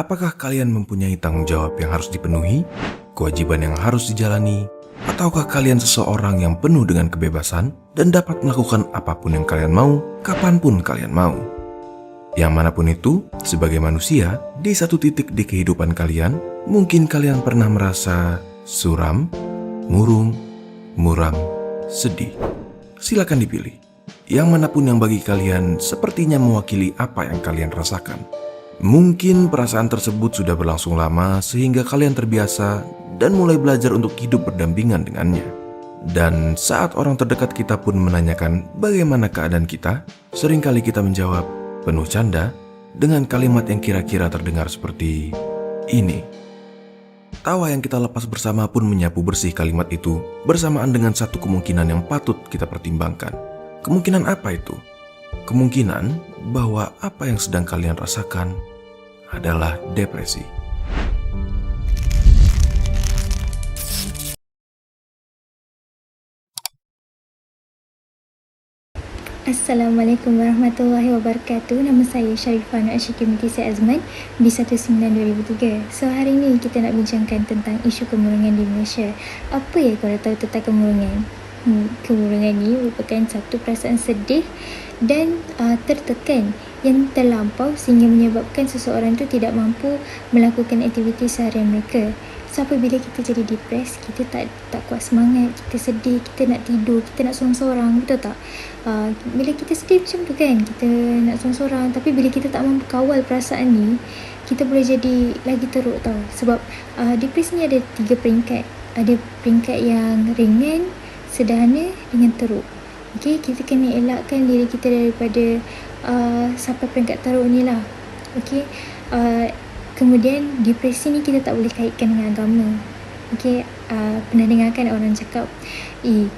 Apakah kalian mempunyai tanggung jawab yang harus dipenuhi, kewajiban yang harus dijalani, ataukah kalian seseorang yang penuh dengan kebebasan dan dapat melakukan apapun yang kalian mau, kapanpun kalian mau? Yang manapun itu, sebagai manusia, di satu titik di kehidupan kalian, mungkin kalian pernah merasa suram, murung, muram, sedih. Silakan dipilih. Yang manapun yang bagi kalian sepertinya mewakili apa yang kalian rasakan. Mungkin perasaan tersebut sudah berlangsung lama sehingga kalian terbiasa dan mulai belajar untuk hidup berdampingan dengannya. Dan saat orang terdekat kita pun menanyakan bagaimana keadaan kita, seringkali kita menjawab penuh canda dengan kalimat yang kira-kira terdengar seperti ini. Tawa yang kita lepas bersama pun menyapu bersih kalimat itu bersamaan dengan satu kemungkinan yang patut kita pertimbangkan. Kemungkinan apa itu? Kemungkinan bahwa apa yang sedang kalian rasakan adalah depresi. Assalamualaikum warahmatullahi wabarakatuh. Nama saya Sharifah Nur Ashiki Mutisi Azman B19-2003. So hari ini kita nak bincangkan tentang isu kemurungan di Malaysia. Apa yang korang tahu tentang kemurungan? Kemurungan ni merupakan satu perasaan sedih dan tertekan yang terlampau sehingga menyebabkan seseorang tu tidak mampu melakukan aktiviti seharian mereka. So apabila kita jadi depres, kita tak kuat semangat, kita sedih, kita nak tidur, kita nak sorang-sorang, betul tak? Bila kita sedih macam tu kan, kita nak sorang-sorang, tapi bila kita tak mampu kawal perasaan ni, kita boleh jadi lagi teruk tau. Sebab depresi ni ada 3 peringkat. Ada peringkat yang ringan, sederhana dengan teruk. Okay, kita kena elakkan diri kita daripada sampai peringkat teruk ni lah. Okay, kemudian depresi ni kita tak boleh kaitkan dengan agama. Okay, pernah dengar kan orang cakap,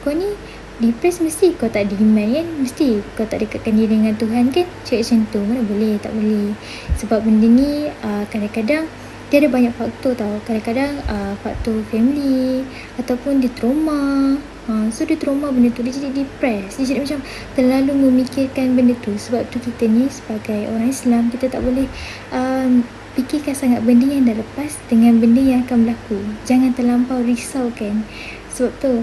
kau ni depres mesti kau tak ada iman kan, mesti kau tak dekatkan diri dengan Tuhan kan, cakap macam tu. Mana boleh, tak boleh. Sebab benda ni kadang-kadang dia ada banyak faktor tau. Kadang-kadang faktor family ataupun dia trauma. So dia trauma benda tu, dia jadi depres, dia jadi macam terlalu memikirkan benda tu. Sebab tu kita ni sebagai orang Islam, kita tak boleh fikirkan sangat benda yang dah lepas dengan benda yang akan berlaku. Jangan terlampau risaukan. Sebab tu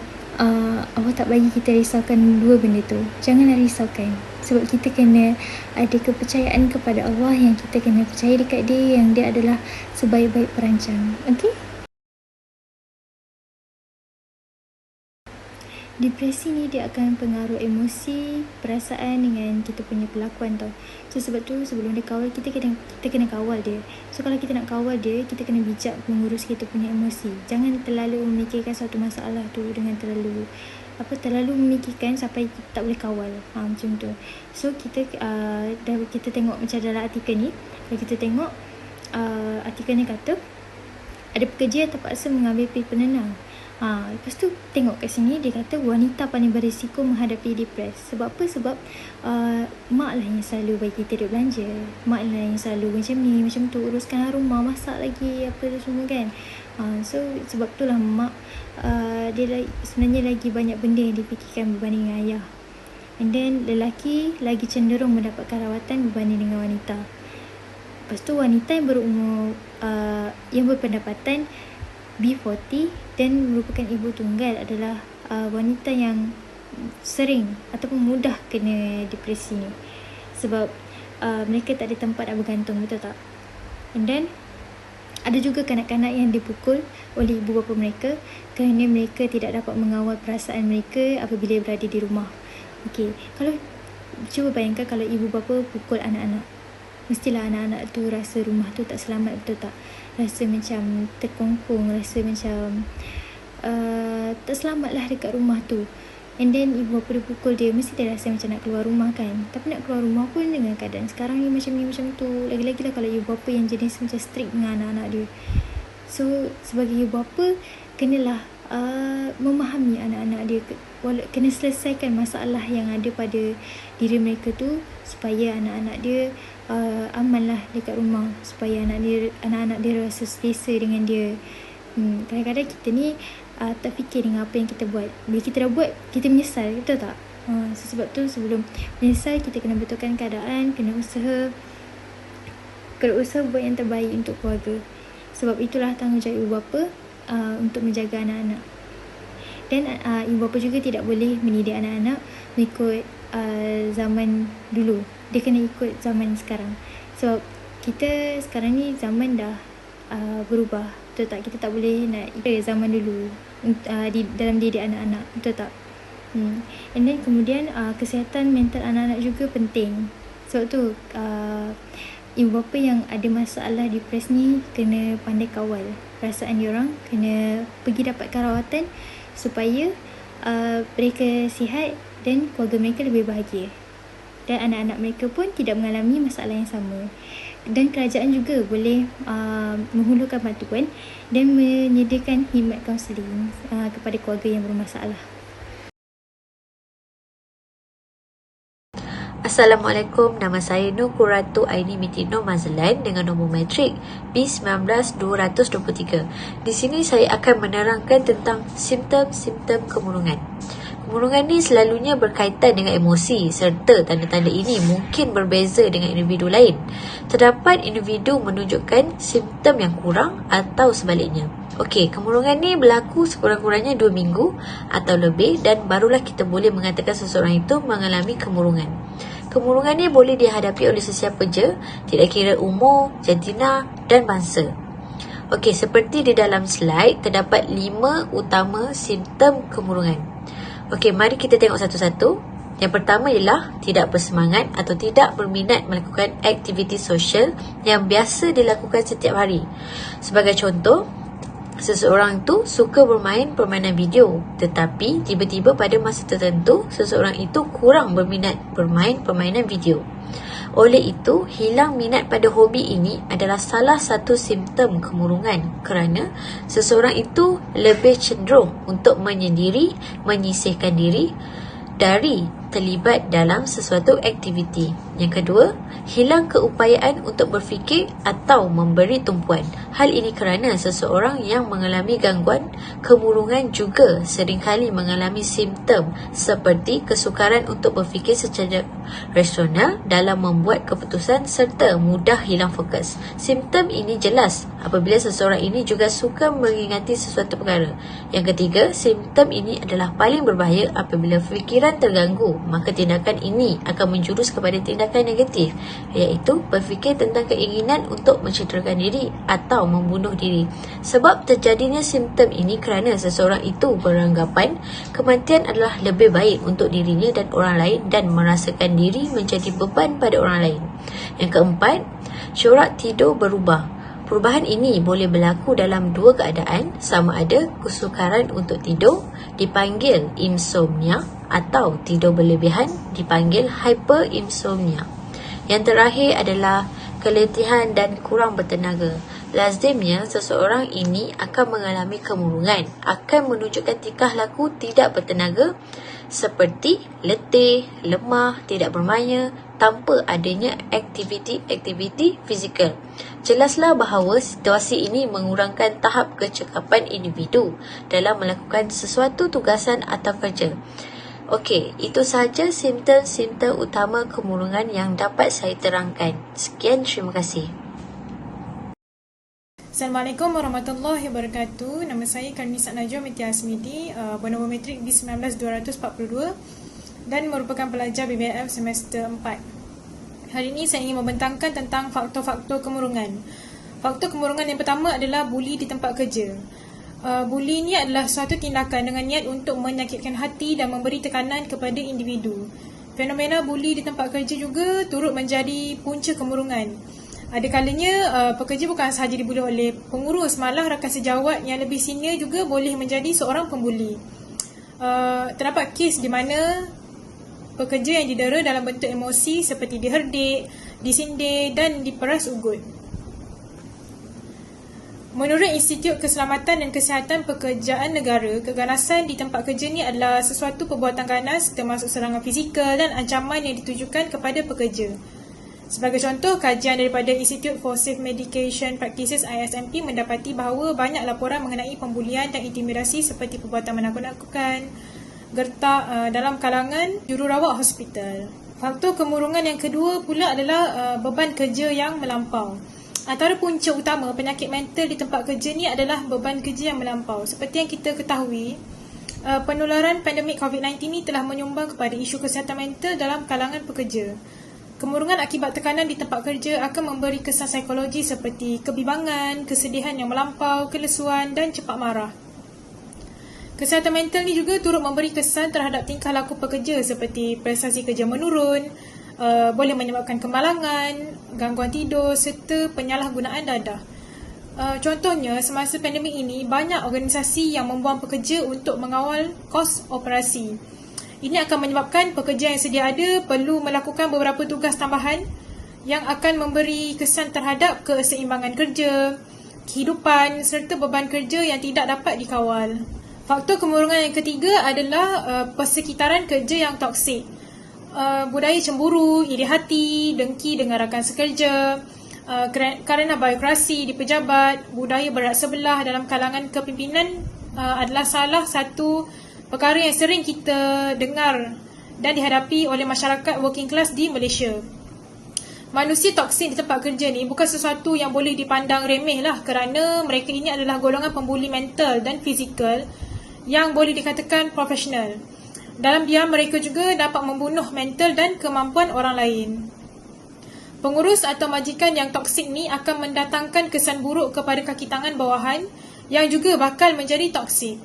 Allah tak bagi kita risaukan dua benda tu. Janganlah risaukan. Sebab kita kena ada kepercayaan kepada Allah, yang kita kena percaya dekat dia, yang dia adalah sebaik-baik perancang. Okay? Depresi ni dia akan pengaruh emosi, perasaan dengan kita punya kelakuan tau. So sebab tu sebelum dia kawal, kita kena kawal dia. So kalau kita nak kawal dia, kita kena bijak mengurus kita punya emosi. Jangan terlalu memikirkan satu masalah tu dengan terlalu memikirkan sampai kita tak boleh kawal. Macam tu. So kita tengok macam dalam artikel ni, kalau kita tengok artikel ni kata ada pekerja yang terpaksa mengambil pil penenang. Lepas tu tengok kat sini dia kata wanita paling berisiko menghadapi depres. Sebab apa? Sebab mak lah yang selalu bagi kita duit belanja. Mak lah yang selalu macam ni, macam tu, uruskan rumah, masak lagi, apa tu semua kan. So sebab tu lah mak dia sebenarnya lagi banyak benda yang dipikirkan berbanding dengan ayah. And then lelaki lagi cenderung mendapatkan rawatan berbanding dengan wanita. Lepas tu wanita yang berumur yang berpendapatan B40 dan merupakan ibu tunggal adalah wanita yang sering ataupun mudah kena depresi ni. Sebab mereka tak ada tempat nak bergantung, betul tak? And then ada juga kanak-kanak yang dipukul oleh ibu bapa mereka kerana mereka tidak dapat mengawal perasaan mereka apabila berada di rumah. Okey, kalau cuba bayangkan kalau ibu bapa pukul anak-anak, mestilah anak-anak tu rasa rumah tu tak selamat, betul tak? Rasa macam terkongkong, rasa macam tak selamat lah dekat rumah tu. And then ibu bapa dia pukul dia, mesti dia rasa macam nak keluar rumah kan. Tapi nak keluar rumah pun dengan keadaan sekarang ni macam tu. Lagi-lagi lah kalau ibu bapa yang jenis macam strict dengan anak-anak dia. So sebagai ibu bapa, kenalah memahami anak-anak dia, kena selesaikan masalah yang ada pada diri mereka tu, supaya anak-anak dia aman lah dekat rumah, supaya anak-anak dia rasa selesa dengan dia. Kadang-kadang kita ni tak fikir dengan apa yang kita buat. Bila kita dah buat, kita menyesal, betul tak? Sebab tu sebelum menyesal, kita kena betulkan keadaan, kena usaha berusaha buat yang terbaik untuk keluarga. Sebab itulah tanggungjawab ibu bapa untuk menjaga anak-anak. Dan ibu bapa juga tidak boleh mendidik anak-anak mengikut zaman dulu. Dia kena ikut zaman sekarang. Sebab kita sekarang ni zaman dah berubah. Betul tak? Kita tak boleh nak ikut zaman dulu dalam didik anak-anak. Betul tak? And then kemudian kesihatan mental anak-anak juga penting. Sebab tu ibu bapa yang ada masalah depres ni kena pandai kawal perasaan diorang, kena pergi dapatkan rawatan supaya mereka sihat dan keluarga mereka lebih bahagia dan anak-anak mereka pun tidak mengalami masalah yang sama. Dan kerajaan juga boleh menghulurkan bantuan dan menyediakan khidmat kaunseling kepada keluarga yang bermasalah. Assalamualaikum, nama saya Nur Qurratu Aini Mitino Mazlan dengan nombor matrik B19223. Di sini saya akan menerangkan tentang simptom-simptom kemurungan. Kemurungan ni selalunya berkaitan dengan emosi serta tanda-tanda ini mungkin berbeza dengan individu lain. Terdapat individu menunjukkan simptom yang kurang atau sebaliknya. Okey, kemurungan ni berlaku sekurang-kurangnya 2 minggu atau lebih dan barulah kita boleh mengatakan seseorang itu mengalami kemurungan. Kemurungan ni boleh dihadapi oleh sesiapa je, tidak kira umur, jantina dan bangsa. Okey, seperti di dalam slide, terdapat 5 utama simptom kemurungan. Okey, mari kita tengok satu-satu. Yang pertama ialah tidak bersemangat atau tidak berminat melakukan aktiviti sosial yang biasa dilakukan setiap hari. Sebagai contoh, seseorang tu suka bermain permainan video, tetapi tiba-tiba pada masa tertentu seseorang itu kurang berminat bermain permainan video. Oleh itu, hilang minat pada hobi ini adalah salah satu simptom kemurungan kerana seseorang itu lebih cenderung untuk menyendiri, menyisihkan diri dari terlibat dalam sesuatu aktiviti. Yang kedua, hilang keupayaan untuk berfikir atau memberi tumpuan. Hal ini kerana seseorang yang mengalami gangguan kemurungan juga seringkali mengalami simptom seperti kesukaran untuk berfikir secara rasional dalam membuat keputusan serta mudah hilang fokus. Simptom ini jelas apabila seseorang ini juga suka mengingati sesuatu perkara. Yang ketiga, simptom ini adalah paling berbahaya apabila fikiran terganggu, maka tindakan ini akan menjurus kepada tindakan negatif, iaitu berfikir tentang keinginan untuk mencederakan diri atau membunuh diri. Sebab terjadinya simptom ini kerana seseorang itu beranggapan kematian adalah lebih baik untuk dirinya dan orang lain dan merasakan diri menjadi beban pada orang lain. Yang keempat, corak tidur berubah. Perubahan ini boleh berlaku dalam 2 keadaan, sama ada kesukaran untuk tidur dipanggil insomnia atau tidur berlebihan dipanggil hyperinsomnia. Yang terakhir adalah keletihan dan kurang bertenaga. Lazimnya seseorang ini akan mengalami kemurungan, akan menunjukkan tingkah laku tidak bertenaga seperti letih, lemah, tidak bermaya tanpa adanya aktiviti-aktiviti fizikal. Jelaslah bahawa situasi ini mengurangkan tahap kecekapan individu dalam melakukan sesuatu tugasan atau kerja. Okey, itu sahaja simptom-simptom utama kemurungan yang dapat saya terangkan. Sekian, terima kasih. Assalamualaikum warahmatullahi wabarakatuh. Nama saya Karnisa Najwa Metia Asmidi, bernombor matrik B19242 dan merupakan pelajar BBM semester 4. Hari ini saya ingin membentangkan tentang faktor-faktor kemurungan. Faktor kemurungan yang pertama adalah buli di tempat kerja. Buli ni adalah suatu tindakan dengan niat untuk menyakitkan hati dan memberi tekanan kepada individu. Fenomena buli di tempat kerja juga turut menjadi punca kemurungan. Ada kalanya pekerja bukan sahaja dibuli oleh pengurus, malah rakan sejawat yang lebih senior juga boleh menjadi seorang pembuli. Terdapat kes di mana pekerja yang didera dalam bentuk emosi seperti diherdik, disindir dan diperas ugut. Menurut Institut Keselamatan dan Kesihatan Pekerjaan Negara, keganasan di tempat kerja ni adalah sesuatu perbuatan ganas termasuk serangan fizikal dan ancaman yang ditujukan kepada pekerja. Sebagai contoh, kajian daripada Institute for Safe Medication Practices ISMP mendapati bahawa banyak laporan mengenai pembulian dan intimidasi seperti perbuatan menakut-nakutkan, gertak dalam kalangan jururawat hospital. Faktor kemurungan yang kedua pula adalah beban kerja yang melampau. Antara punca utama penyakit mental di tempat kerja ni adalah beban kerja yang melampau. Seperti yang kita ketahui, penularan pandemik COVID-19 ni telah menyumbang kepada isu kesihatan mental dalam kalangan pekerja. Kemurungan akibat tekanan di tempat kerja akan memberi kesan psikologi seperti kebimbangan, kesedihan yang melampau, kelesuan dan cepat marah. Kesihatan mental ni juga turut memberi kesan terhadap tingkah laku pekerja seperti prestasi kerja menurun, boleh menyebabkan kemalangan, gangguan tidur serta penyalahgunaan dadah. Contohnya, semasa pandemik ini, banyak organisasi yang membuang pekerja untuk mengawal kos operasi. Ini akan menyebabkan pekerja yang sedia ada perlu melakukan beberapa tugas tambahan yang akan memberi kesan terhadap keseimbangan kerja, kehidupan serta beban kerja yang tidak dapat dikawal. Faktor kemurungan yang ketiga adalah persekitaran kerja yang toksik. Budaya cemburu, iri hati, dengki dengan rakan sekerja, kerana biokrasi di pejabat, budaya berat sebelah dalam kalangan kepimpinan adalah salah satu perkara yang sering kita dengar dan dihadapi oleh masyarakat working class di Malaysia. Manusia toksik di tempat kerja ni bukan sesuatu yang boleh dipandang remeh lah, kerana mereka ini adalah golongan pembuli mental dan fizikal yang boleh dikatakan profesional. Dalam diam, mereka juga dapat membunuh mental dan kemampuan orang lain. Pengurus atau majikan yang toksik ni akan mendatangkan kesan buruk kepada kaki tangan bawahan yang juga bakal menjadi toksik.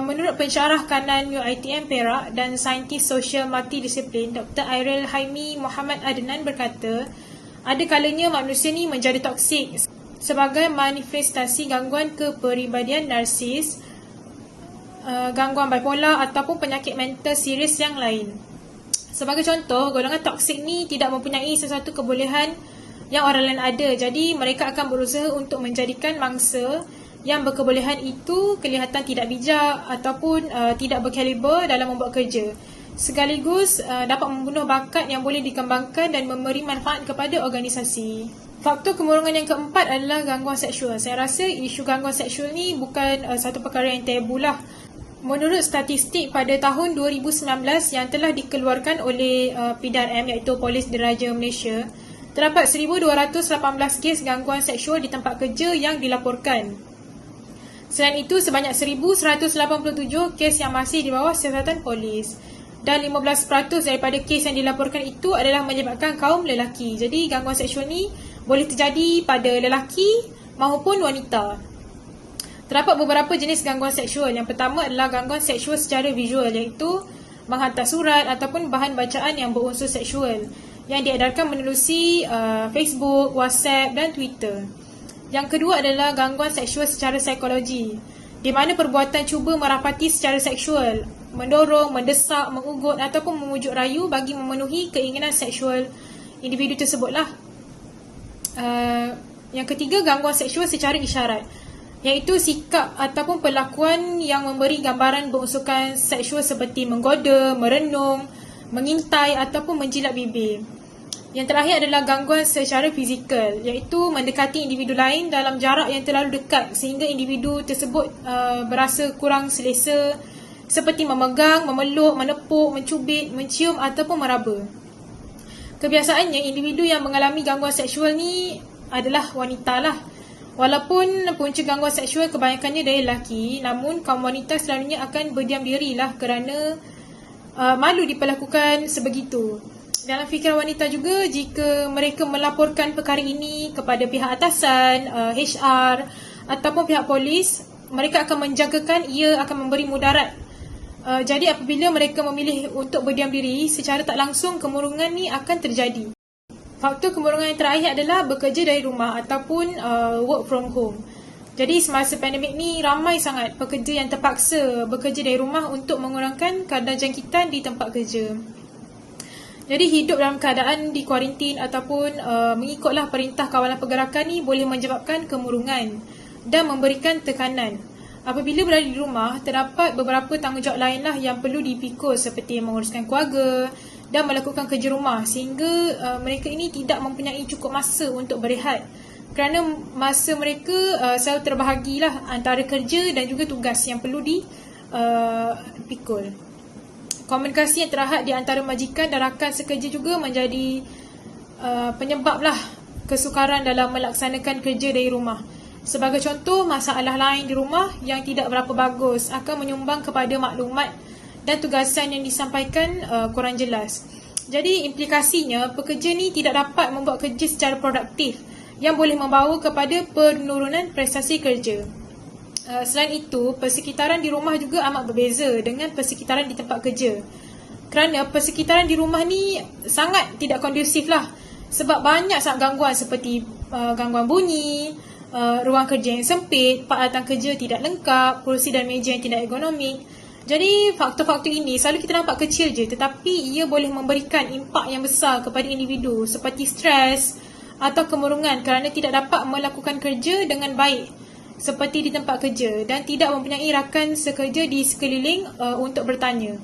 Menurut pensyarah kanan UiTM Perak dan saintis sosial multidisiplin Dr. Airil Haimi Muhammad Adnan berkata, ada kalanya manusia ni menjadi toksik sebagai manifestasi gangguan kepribadian narsis, gangguan bipolar ataupun penyakit mental serius yang lain. Sebagai contoh, golongan toksik ni tidak mempunyai sesuatu kebolehan yang orang lain ada. Jadi mereka akan berusaha untuk menjadikan mangsa yang berkebolehan itu kelihatan tidak bijak ataupun tidak berkaliber dalam membuat kerja. Sekaligus dapat membunuh bakat yang boleh dikembangkan dan memberi manfaat kepada organisasi. Faktor kemurungan yang keempat adalah gangguan seksual. Saya rasa isu gangguan seksual ni bukan satu perkara yang tabu lah. Menurut statistik pada tahun 2019 yang telah dikeluarkan oleh PDRM iaitu Polis Diraja Malaysia, terdapat 1,218 kes gangguan seksual di tempat kerja yang dilaporkan. Selain itu, sebanyak 1,187 kes yang masih di bawah siasatan polis dan 15% daripada kes yang dilaporkan itu adalah menyebabkan kaum lelaki. Jadi gangguan seksual ni boleh terjadi pada lelaki maupun wanita. Terdapat beberapa jenis gangguan seksual. Yang pertama adalah gangguan seksual secara visual, iaitu menghantar surat ataupun bahan bacaan yang berunsur seksual yang diedarkan menerusi Facebook, WhatsApp dan Twitter. Yang kedua adalah gangguan seksual secara psikologi, di mana perbuatan cuba merapati secara seksual, mendorong, mendesak, mengugut ataupun memujuk rayu bagi memenuhi keinginan seksual individu tersebutlah. Yang ketiga, gangguan seksual secara isyarat, iaitu sikap ataupun perlakuan yang memberi gambaran berunsurkan seksual seperti menggoda, merenung, mengintai ataupun menjilat bibir. Yang terakhir adalah gangguan secara fizikal, iaitu mendekati individu lain dalam jarak yang terlalu dekat sehingga individu tersebut berasa kurang selesa, seperti memegang, memeluk, menepuk, mencubit, mencium ataupun meraba. Kebiasaannya, individu yang mengalami gangguan seksual ni adalah wanita lah. Walaupun punca gangguan seksual kebanyakannya dari lelaki, namun kaum wanita selalunya akan berdiam diri lah kerana malu diperlakukan sebegitu. Dalam fikiran wanita juga, jika mereka melaporkan perkara ini kepada pihak atasan, HR ataupun pihak polis, mereka akan menjagakan ia akan memberi mudarat. Jadi apabila mereka memilih untuk berdiam diri, secara tak langsung kemurungan ni akan terjadi. Faktor kemurungan yang terakhir adalah bekerja dari rumah ataupun work from home. Jadi semasa pandemik ni, ramai sangat pekerja yang terpaksa bekerja dari rumah untuk mengurangkan kadar jangkitan di tempat kerja. Jadi hidup dalam keadaan di kuarantin ataupun mengikutlah perintah kawalan pergerakan ni boleh menyebabkan kemurungan dan memberikan tekanan. Apabila berada di rumah, terdapat beberapa tanggungjawab lainlah yang perlu dipikul seperti menguruskan keluarga dan melakukan kerja rumah sehingga mereka ini tidak mempunyai cukup masa untuk berehat kerana masa mereka selalu terbahagilah antara kerja dan juga tugas yang perlu dipikul. Komunikasi yang terhad di antara majikan dan rakan sekerja juga menjadi penyebablah kesukaran dalam melaksanakan kerja dari rumah. Sebagai contoh, masalah lain di rumah yang tidak berapa bagus akan menyumbang kepada maklumat dan tugasan yang disampaikan kurang jelas. Jadi implikasinya, pekerja ni tidak dapat membuat kerja secara produktif yang boleh membawa kepada penurunan prestasi kerja. Selain itu, persekitaran di rumah juga amat berbeza dengan persekitaran di tempat kerja. Kerana persekitaran di rumah ni sangat tidak kondusif lah. Sebab banyak sangat gangguan seperti gangguan bunyi, ruang kerja yang sempit, peralatan kerja tidak lengkap, kursi dan meja yang tidak ergonomik. Jadi faktor-faktor ini selalu kita nampak kecil je, tetapi ia boleh memberikan impak yang besar kepada individu seperti stres atau kemurungan kerana tidak dapat melakukan kerja dengan baik seperti di tempat kerja dan tidak mempunyai rakan sekerja di sekeliling untuk bertanya.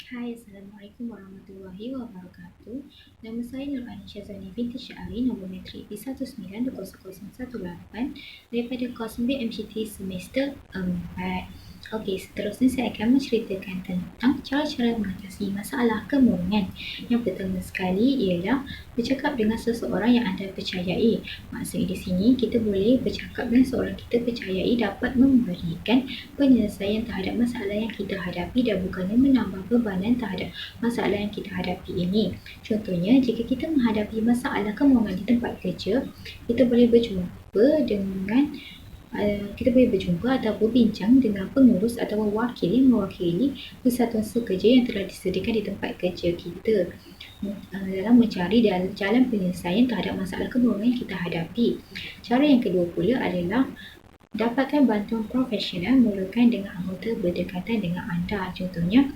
Hai, Assalamualaikum warahmatullahi wabarakatuh. Nama saya Nur Anisha Zani binti Syahri, nombor matrik B1920018 daripada kos BMCT semester 4. Okey, seterusnya saya akan menceritakan tentang cara-cara mengatasi masalah kemurungan. Yang pertama sekali ialah bercakap dengan seseorang yang anda percayai. Maksudnya di sini kita boleh bercakap dengan seorang kita percayai dapat memberikan penyelesaian terhadap masalah yang kita hadapi dan bukannya menambah bebanan terhadap masalah yang kita hadapi ini. Contohnya, jika kita menghadapi masalah kemurungan di tempat kerja, kita boleh berjumpa atau berbincang dengan pengurus atau wakil yang mewakili persatuan sekerja yang telah disediakan di tempat kerja kita dalam mencari jalan penyelesaian terhadap masalah kemurungan yang kita hadapi. Cara yang kedua pula adalah dapatkan bantuan profesional mulakan dengan anggota berdekatan dengan anda. Contohnya,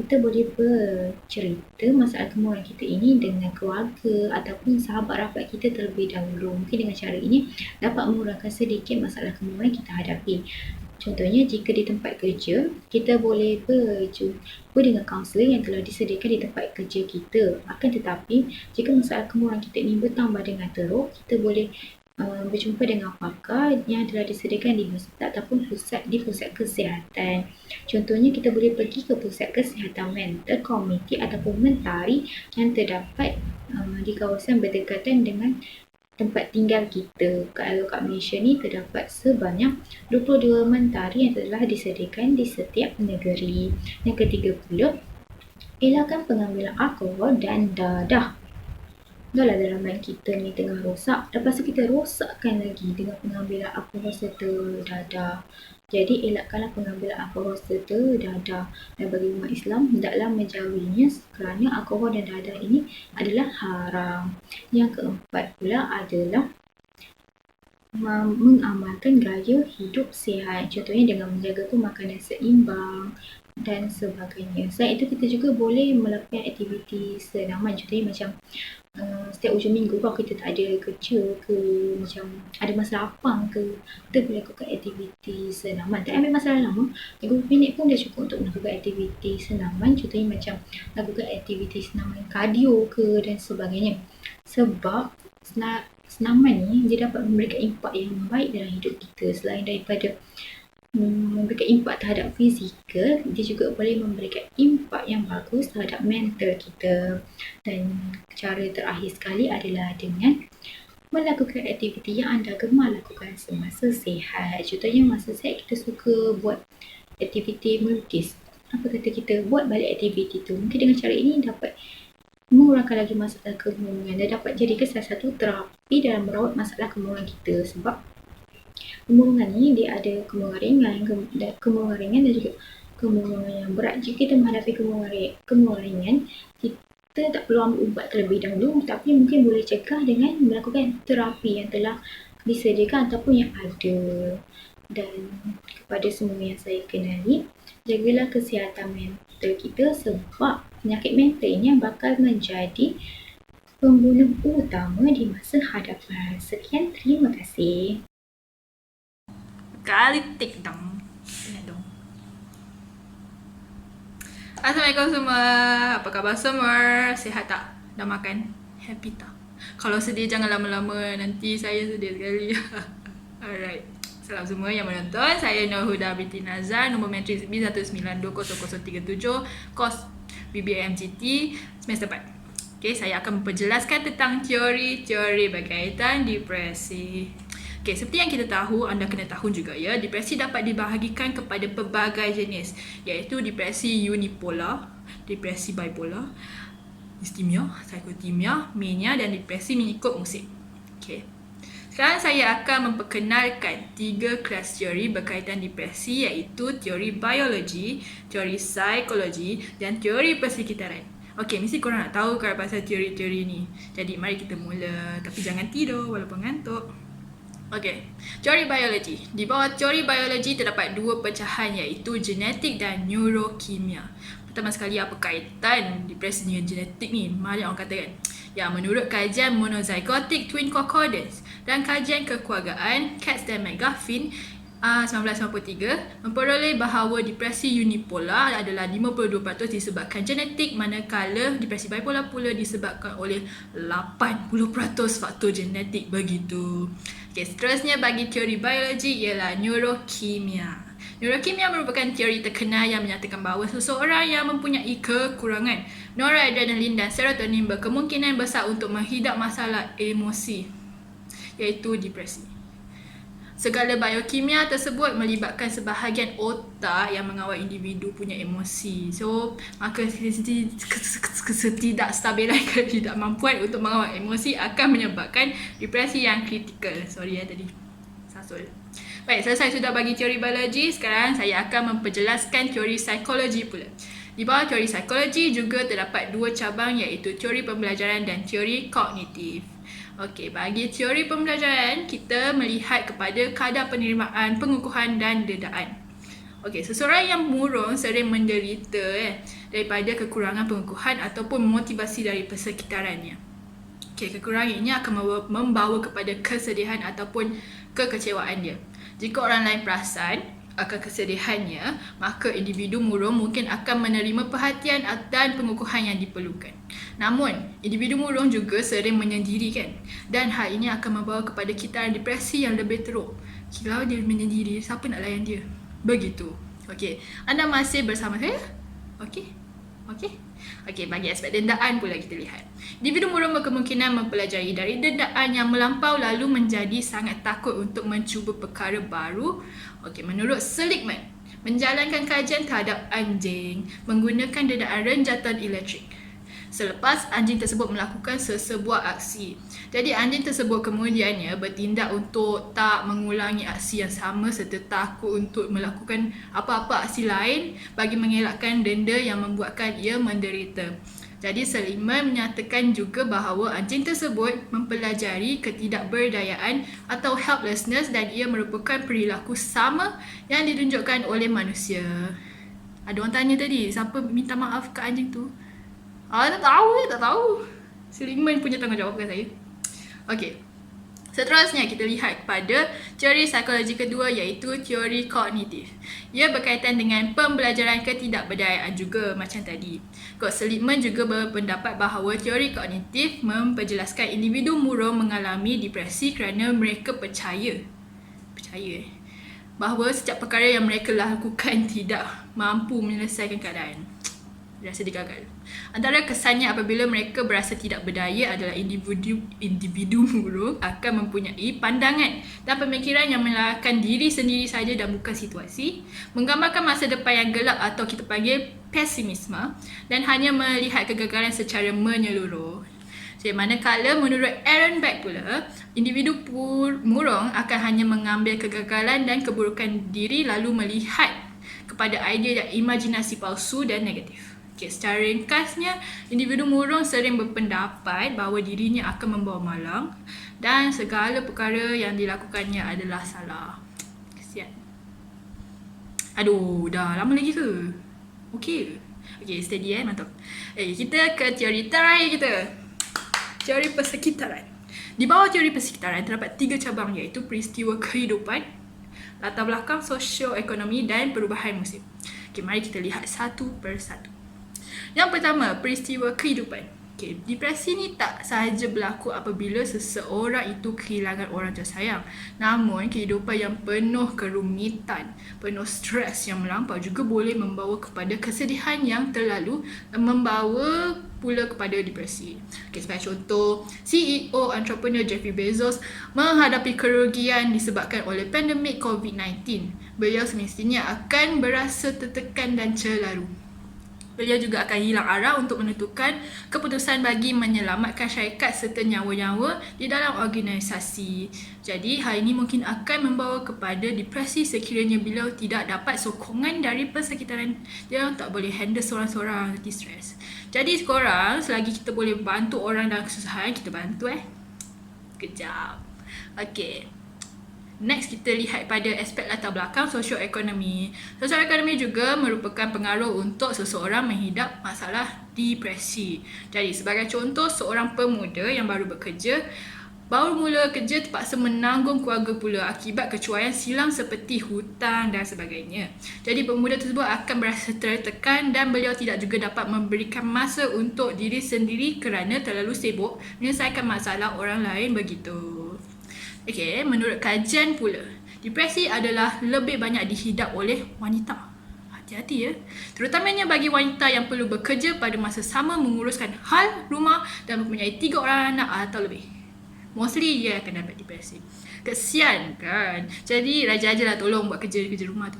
kita boleh bercerita masalah kemurungan kita ini dengan keluarga ataupun sahabat rapat kita terlebih dahulu. Mungkin dengan cara ini dapat mengurangkan sedikit masalah kemurungan yang kita hadapi. Contohnya, jika di tempat kerja, kita boleh berjumpa dengan kaunselor yang telah disediakan di tempat kerja kita. Akan tetapi, jika masalah kemurungan kita ini bertambah dengan teruk, kita boleh berjumpa dengan pakar yang telah disediakan di hospital ataupun pusat kesihatan. Contohnya, kita boleh pergi ke pusat kesihatan mental, komuniti ataupun mentari yang terdapat di kawasan berdekatan dengan tempat tinggal kita. Kalau kat Malaysia ni terdapat sebanyak 22 mentari yang telah disediakan di setiap negeri. Yang ketiga pula, elakkan pengambilan alkohol dan dadah. Dah lah dalaman kita ni tengah rosak, lepas tu kita rosakkan lagi dengan pengambilan alkohol serta dadah. Jadi elakkanlah pengambilan alkohol serta dadah. Dan bagi umat Islam, hendaklah menjauhinya kerana alkohol dan dadah ini adalah haram. Yang keempat pula adalah mengamalkan gaya hidup sihat. Contohnya dengan menjaga makanan seimbang dan sebagainya. Selain itu, kita juga boleh melakukan aktiviti senaman. Contohnya macam setiap hujung minggu kalau kita tak ada kerja ke, macam ada masa lapang ke, kita boleh lakukan aktiviti senaman. Tak ambil masa lama, 30 minit pun dah cukup untuk melakukan aktiviti senaman. Contohnya macam lakukan aktiviti senaman kardio ke dan sebagainya. Sebab senaman ni dia dapat memberikan impak yang baik dalam hidup kita. Selain daripada memberikan impak terhadap fizikal, dia juga boleh memberikan impak yang bagus terhadap mental kita. Dan cara terakhir sekali adalah dengan melakukan aktiviti yang anda gemar lakukan semasa sihat. Contohnya masa sihat kita suka buat aktiviti melukis. Apa kata kita buat balik aktiviti tu. Mungkin dengan cara ini dapat mengurangkan lagi masalah kemurungan dan dapat jadikan salah satu terapi dalam merawat masalah kemurungan kita. Sebab kemurungan ni dia ada kemurungan ringan dan juga kemurungan yang berat. Jika kita menghadapi kemurungan ringan, kita tak perlu ambil ubat terlebih dahulu, tapi mungkin boleh cegah dengan melakukan terapi yang telah disediakan ataupun yang ada. Dan kepada semua yang saya kenali, jagalah kesihatan mental kita sebab penyakit mental ini bakal menjadi pembunuh utama di masa hadapan. Sekian, terima kasih. Kali tik dong. Ingat dong. Assalamualaikum semua. Apa khabar semua? Sihat tak? Dah makan? Happy tak? Kalau sedih jangan lama-lama, nanti saya sedih sekali. Alright. Salam semua yang menonton. Saya Nur Huda binti Nazar, nombor matrik B1920037, kos BBMCT semester 4. Okay, saya akan memperjelaskan tentang teori-teori berkaitan depresi. Okay, seperti yang kita tahu, anda kena tahu juga ya, depresi dapat dibahagikan kepada pelbagai jenis, iaitu depresi unipolar, depresi bipolar, distimia, psikotimia, mania dan depresi mengikut musim. Okay. Sekarang saya akan memperkenalkan 3 kelas teori berkaitan depresi, iaitu teori biologi, teori psikologi dan teori persekitaran. Okey, mesti korang nak tahu kan pasal teori-teori ni. Jadi mari kita mula, tapi jangan tidur walaupun ngantuk. Okey, teori biologi. Di bawah teori biologi terdapat 2 pecahan, iaitu genetik dan neurokimia. Pertama sekali, apa kaitan depresi dengan genetik ni? Banyak orang kata kan. Ya, menurut kajian monozygotic twin concordance dan kajian kekeluargaan Katz dan McGuffin 1993 memperoleh bahawa depresi unipolar adalah 52% disebabkan genetik, manakala depresi bipolar pula disebabkan oleh 80% faktor genetik begitu. Okay, seterusnya bagi teori biologi ialah neurokimia. Neurokimia merupakan teori terkenal yang menyatakan bahawa seseorang yang mempunyai kekurangan noradrenalin dan serotonin berkemungkinan besar untuk menghidap masalah emosi, iaitu depresi. Segala biokimia tersebut melibatkan sebahagian otak yang mengawal individu punya emosi. So, maka ketidakstabilan ketidakmampuan untuk mengawal emosi akan menyebabkan depresi yang kritikal. Sorry ya tadi sasul. Baik, selesai sudah bagi teori biologi. Sekarang saya akan memperjelaskan teori psikologi pula. Di bawah teori psikologi juga terdapat 2 cabang, iaitu teori pembelajaran dan teori kognitif. Okey, bagi teori pembelajaran, kita melihat kepada kadar penerimaan, pengukuhan dan dedaan. Okey, seseorang yang murung sering menderita daripada kekurangan pengukuhan ataupun motivasi dari persekitarannya. Okey, kekurangan ini akan membawa kepada kesedihan ataupun kekecewaan dia. Jika orang lain perasan akan kesedihannya, maka individu murung mungkin akan menerima perhatian dan pengukuhan yang diperlukan. Namun, individu murung juga sering menyendirikan, dan hal ini akan membawa kepada kitaran depresi yang lebih teruk. Kalau dia menyendiri, siapa nak layan dia? Begitu. Okey, anda masih bersama saya? Okey. Okey, bagi aspek dendaan pula kita lihat. Individu murung berkemungkinan mempelajari dari dendaan yang melampau lalu menjadi sangat takut untuk mencuba perkara baru. Okey, menurut Seligman, menjalankan kajian terhadap anjing menggunakan dendaan renjatan elektrik selepas anjing tersebut melakukan sesebuah aksi. Jadi anjing tersebut kemudiannya bertindak untuk tak mengulangi aksi yang sama serta takut untuk melakukan apa-apa aksi lain bagi mengelakkan denda yang membuatkan ia menderita. Jadi Seligman menyatakan juga bahawa anjing tersebut mempelajari ketidakberdayaan atau helplessness dan ia merupakan perilaku sama yang ditunjukkan oleh manusia. Ada orang tanya tadi, siapa minta maaf ke anjing tu? Tak tahu. Seligman punya tanggungjawab bukan saya. Okey. Seterusnya kita lihat pada teori psikologi kedua, iaitu teori kognitif. Ia berkaitan dengan pembelajaran ketidakberdayaan juga macam tadi. Seligman juga berpendapat bahawa teori kognitif memperjelaskan individu murung mengalami depresi kerana mereka percaya bahawa setiap perkara yang mereka lakukan tidak mampu menyelesaikan keadaan. Rasa digagal. Antara kesannya apabila mereka berasa tidak berdaya adalah individu murung akan mempunyai pandangan dan pemikiran yang menyalahkan diri sendiri saja dan bukan situasi, menggambarkan masa depan yang gelap atau kita panggil pesimisme, dan hanya melihat kegagalan secara menyeluruh. Jadi, manakala menurut Aaron Beck pula, individu murung akan hanya mengambil kegagalan dan keburukan diri lalu melihat kepada idea dan imajinasi palsu dan negatif. Okay, secara ringkasnya, individu murung sering berpendapat bahawa dirinya akan membawa malang dan segala perkara yang dilakukannya adalah salah. Kesian. Aduh, dah lama lagi ke? Okey, steady mantap. Kita ke teori terakhir kita. Teori persekitaran. Di bawah teori persekitaran terdapat 3 cabang, iaitu peristiwa kehidupan, latar belakang sosioekonomi dan perubahan musim. Mari kita lihat satu persatu. Yang pertama, peristiwa kehidupan. Okay, depresi ni tak sahaja berlaku apabila seseorang itu kehilangan orang tersayang. Namun, kehidupan yang penuh kerumitan, penuh stres yang melampau juga boleh membawa kepada kesedihan yang terlalu, membawa pula kepada depresi. Okay, sebagai contoh, CEO entrepreneur Jeffrey Bezos menghadapi kerugian disebabkan oleh pandemik COVID-19. Beliau semestinya akan berasa tertekan dan celaru. Beliau juga akan hilang arah untuk menentukan keputusan bagi menyelamatkan syarikat serta nyawa-nyawa di dalam organisasi. Jadi, hal ini mungkin akan membawa kepada depresi sekiranya beliau tidak dapat sokongan dari persekitaran. Dia tak boleh handle seorang-seorang, nanti stres. Jadi, sekarang selagi kita boleh bantu orang dalam kesusahan, kita bantu Kejap. Okay. Next, kita lihat pada aspek latar belakang sosioekonomi. Sosioekonomi juga merupakan pengaruh untuk seseorang menghidap masalah depresi. Jadi, sebagai contoh, seorang pemuda yang baru mula kerja terpaksa menanggung keluarga pula akibat kecuaian silang seperti hutang dan sebagainya. Jadi, pemuda tersebut akan berasa tertekan dan beliau tidak juga dapat memberikan masa untuk diri sendiri kerana terlalu sibuk menyelesaikan masalah orang lain begitu. Okay, menurut kajian pula, depresi adalah lebih banyak dihidap oleh wanita. Hati-hati terutamanya bagi wanita yang perlu bekerja pada masa sama menguruskan hal rumah dan mempunyai 3 orang anak atau lebih. Mostly dia akan dapat depresi. Kesian kan? Jadi raja-raja lah tolong buat kerja-kerja rumah tu.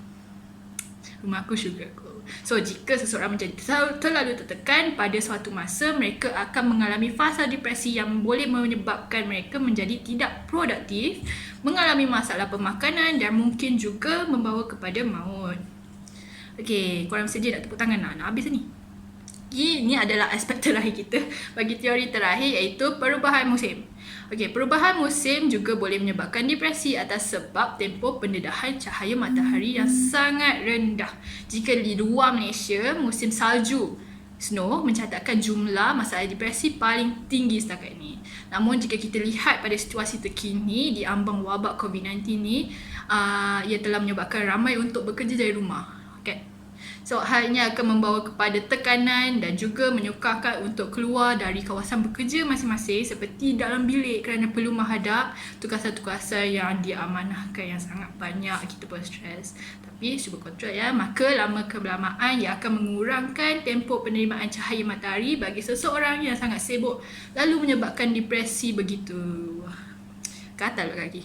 Rumah aku, syurga aku. So, jika seseorang menjadi terlalu tertekan pada suatu masa, mereka akan mengalami fasa depresi yang boleh menyebabkan mereka menjadi tidak produktif, mengalami masalah pemakanan dan mungkin juga membawa kepada maut. Okay, korang sedia nak tepuk tangan? Nak habis ni. Ini adalah aspek terakhir kita bagi teori terakhir, iaitu perubahan musim. Okey, perubahan musim juga boleh menyebabkan depresi atas sebab tempoh pendedahan cahaya matahari yang sangat rendah. Jika di luar Malaysia, musim salju snow mencatatkan jumlah masalah depresi paling tinggi setakat ini. Namun jika kita lihat pada situasi terkini di ambang wabak COVID-19 ni, ia telah menyebabkan ramai untuk bekerja dari rumah. Okay. So, hal ini akan membawa kepada tekanan dan juga menyukarkan untuk keluar dari kawasan bekerja masing-masing seperti dalam bilik kerana perlu menghadap tugasan-tugasan yang diamanahkan yang sangat banyak. Kita pun stres. Tapi cuba kontrol maka lama kelamaan ia akan mengurangkan tempoh penerimaan cahaya matahari bagi seseorang yang sangat sibuk lalu menyebabkan depresi begitu. Gatal kaki.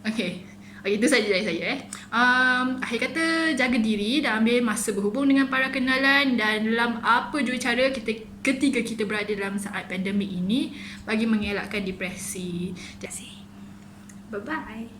Okey. Itu saja dari saya. Akhir kata, jaga diri dan ambil masa berhubung dengan para kenalan dan dalam apa jua cara ketika kita berada dalam saat pandemik ini bagi mengelakkan depresi. Terima kasih. Bye-bye.